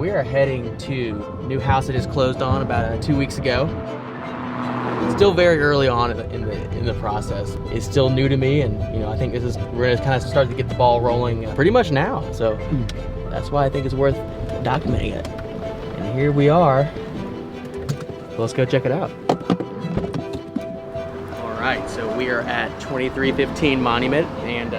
we are heading to a new house that just closed on about 2 weeks ago. Still very early on in the process. It's still new to me, and I think we're gonna kind of start to get the ball rolling pretty much now. So that's why I think it's worth documenting it. And here we are. Let's go check it out. All right, so we are at 2315 Monument, and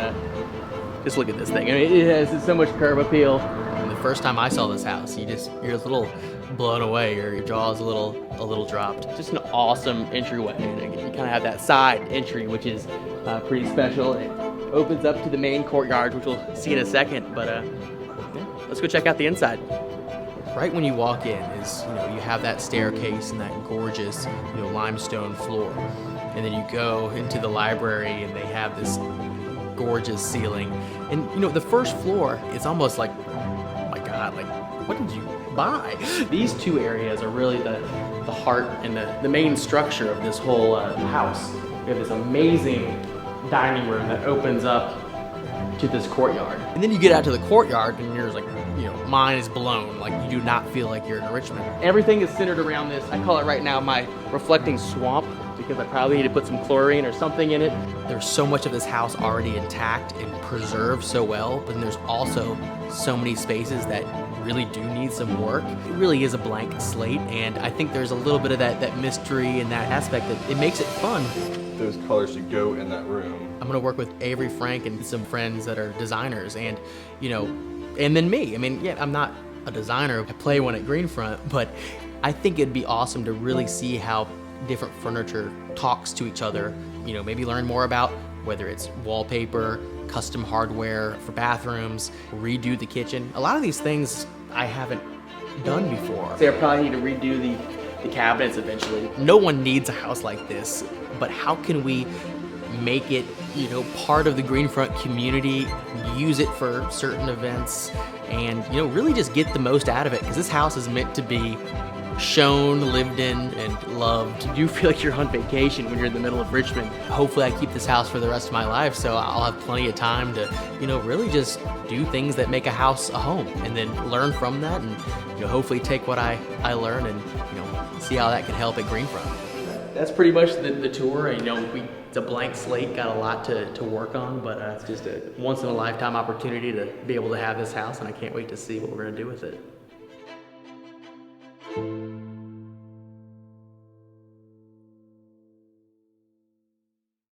just look at this thing. I mean, it has so much curb appeal. And the first time I saw this house, you're a little blown away, or your jaw's a little dropped. Just an awesome entryway. And you kind of have that side entry, which is pretty special. It opens up to the main courtyard, which we'll see in a second. But yeah, let's go check out the inside. Right when you walk in is, you have that staircase and that gorgeous, limestone floor. And then you go into the library and they have this gorgeous ceiling. And, the first floor, it's almost like, oh my God, like, what did you buy? These two areas are really the heart and the main structure of this whole house. We have this amazing dining room that opens up to this courtyard. And then you get out to the courtyard and you're like, mind is blown. Like, you do not feel like you're in Richmond. Everything is centered around this. I call it right now my reflecting swamp, because I probably need to put some chlorine or something in it. There's so much of this house already intact and preserved so well, but then there's also so many spaces that really do need some work. It really is a blank slate, and I think there's a little bit of that mystery and that aspect that it makes it fun. Those colors should go in that room. I'm gonna work with Avery Frank and some friends that are designers, and and then me. I mean, yeah, I'm not a designer. I play one at Greenfront, but I think it'd be awesome to really see how different furniture talks to each other. Maybe learn more about whether it's wallpaper, custom hardware for bathrooms, redo the kitchen. A lot of these things I haven't done before. So I probably need to redo the cabinets eventually. No one needs a house like this, but how can we make it, part of the Greenfront community, use it for certain events, and, really just get the most out of it, because this house is meant to be shown, lived in, and loved. You feel like you're on vacation when you're in the middle of Richmond. Hopefully I keep this house for the rest of my life, so I'll have plenty of time to, really just do things that make a house a home, and then learn from that, and, hopefully take what I learn and, see how that can help at Greenfront. That's pretty much the tour. It's a blank slate, got a lot to work on, but it's just a once-in-a-lifetime opportunity to be able to have this house, and I can't wait to see what we're gonna do with it.